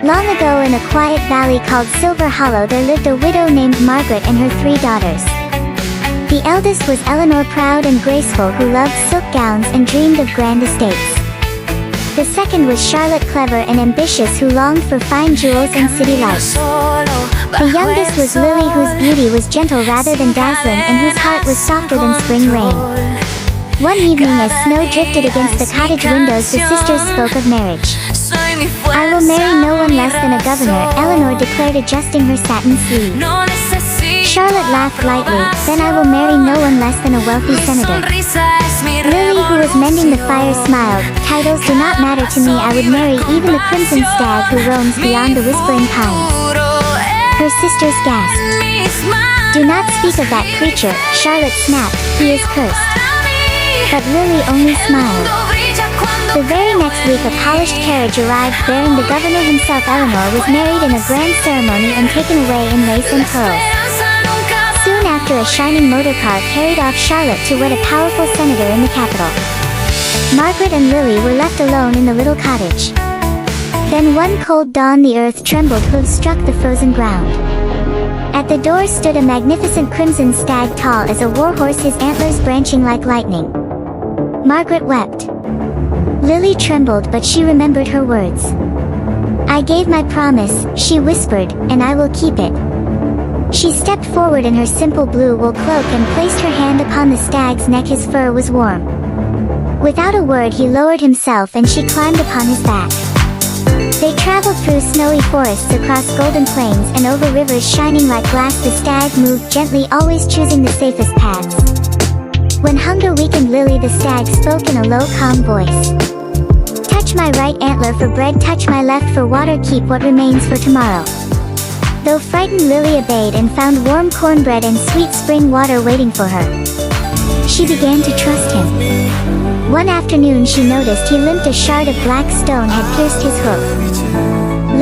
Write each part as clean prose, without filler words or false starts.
Long ago in a quiet valley called Silver Hollow there lived a widow named Margaret and her 3 daughters. The eldest was Eleanor, proud and graceful, who loved silk gowns and dreamed of grand estates. The second was Charlotte, clever and ambitious, who longed for fine jewels and city life. The youngest was Lily, whose beauty was gentle rather than dazzling and whose heart was softer than spring rain. One evening as snow drifted against the cottage windows, the sisters spoke of marriage. "I will marry no one less than a governor," Eleanor declared, adjusting her satin sleeve. Charlotte laughed lightly. "Then I will marry no one less than a wealthy senator." Lily, who was mending the fire, smiled. "Titles do not matter to me. I would marry even the crimson stag who roams beyond the whispering pines." Her sisters gasped. "Do not speak of that creature," Charlotte snapped. "He is cursed." But Lily only smiled. The very next week a polished carriage arrived bearing the governor himself. Eleanor was married in a grand ceremony and taken away in lace and pearls. Soon after, a shining motorcar carried off Charlotte to wed a powerful senator in the capital. Margaret and Lily were left alone in the little cottage. Then one cold dawn the earth trembled, hooves struck the frozen ground. At the door stood a magnificent crimson stag, tall as a warhorse, his antlers branching like lightning. Margaret wept. Lily trembled, but she remembered her words. "I gave my promise," she whispered, "and I will keep it." She stepped forward in her simple blue wool cloak and placed her hand upon the stag's neck. His fur was warm. Without a word he lowered himself and she climbed upon his back. They traveled through snowy forests, across golden plains, and over rivers shining like glass. The stag moved gently, always choosing the safest paths. When hunger weakened Lily, the stag spoke in a low, calm voice. "Touch my right antler for bread, touch my left for water, keep what remains for tomorrow." Though frightened, Lily obeyed and found warm cornbread and sweet spring water waiting for her. She began to trust him. One afternoon she noticed he limped. A shard of black stone had pierced his hoof.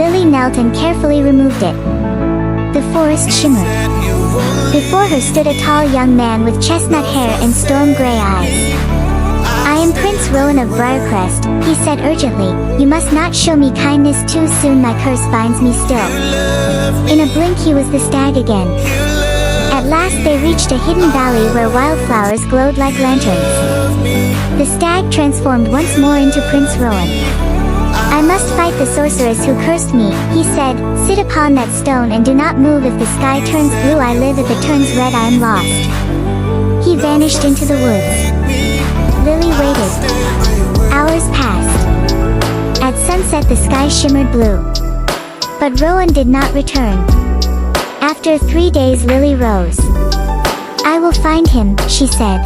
Lily knelt and carefully removed it. The forest shimmered. Before her stood a tall young man with chestnut hair and storm-gray eyes. "I am Prince Rowan of Briarcrest," he said urgently. "You must not show me kindness too soon. My curse binds me still." In a blink he was the stag again. At last they reached a hidden valley where wildflowers glowed like lanterns. The stag transformed once more into Prince Rowan. "I must fight the sorceress who cursed me," he said. "Sit upon that stone and do not move. If the sky turns blue, I live. If it turns red, I am lost." He vanished into the woods. Lily waited. Hours passed. At sunset the sky shimmered blue. But Rowan did not return. After 3 days Lily rose. "I will find him," she said.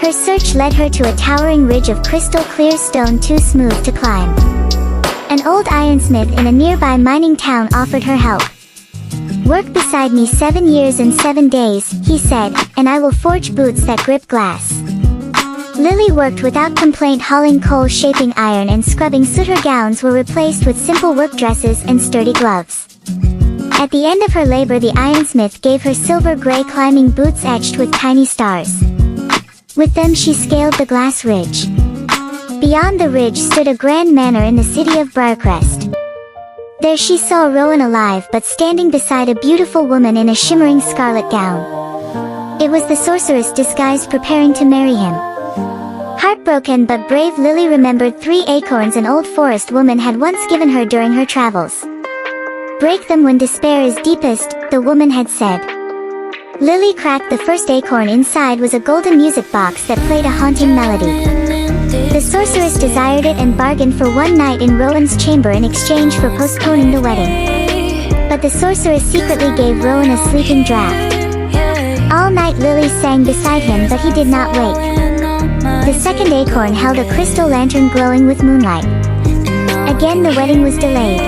Her search led her to a towering ridge of crystal clear stone too smooth to climb. An old ironsmith in a nearby mining town offered her help. "Work beside me 7 years and 7 days," he said, "and I will forge boots that grip glass." Lily worked without complaint, hauling coal, shaping iron, and scrubbing soot. Her gowns were replaced with simple work dresses and sturdy gloves. At the end of her labor the ironsmith gave her silver-gray climbing boots etched with tiny stars. With them she scaled the glass ridge. Beyond the ridge stood a grand manor in the city of Briarcrest. There she saw Rowan alive, but standing beside a beautiful woman in a shimmering scarlet gown. It was the sorceress disguised, preparing to marry him. Heartbroken but brave, Lily remembered 3 acorns an old forest woman had once given her during her travels. "Break them when despair is deepest," the woman had said. Lily cracked the first acorn. Inside was a golden music box that played a haunting melody. The sorceress desired it and bargained for 1 night in Rowan's chamber in exchange for postponing the wedding. But the sorceress secretly gave Rowan a sleeping draught. All night Lily sang beside him, but he did not wake. The second acorn held a crystal lantern glowing with moonlight. Again the wedding was delayed.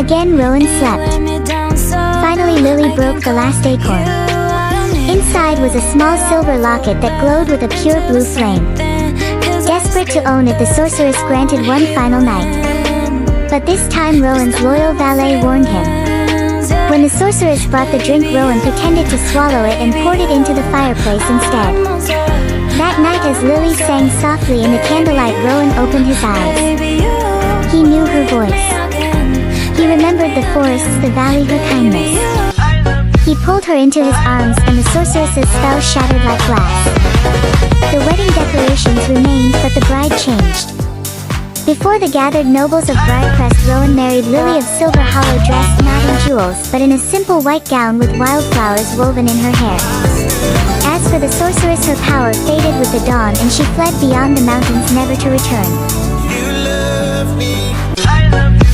Again Rowan slept. Finally Lily broke the last acorn. Inside was a small silver locket that glowed with a pure blue flame. Desperate to own it, the sorceress granted 1 final night. But this time Rowan's loyal valet warned him. When the sorceress brought the drink, Rowan pretended to swallow it and poured it into the fireplace instead. That night as Lily sang softly in the candlelight, Rowan opened his eyes. He knew her voice. the forests, the valley her kindness. He pulled her into his arms and the sorceress's spell shattered like glass. The wedding decorations remained but the bride changed. Before the gathered nobles of Briarcrest, Rowan married Lily of Silver Hollow, dressed not in jewels but in a simple white gown with wildflowers woven in her hair. As for the sorceress, her power faded with the dawn and she fled beyond the mountains, never to return. You love me. I love you.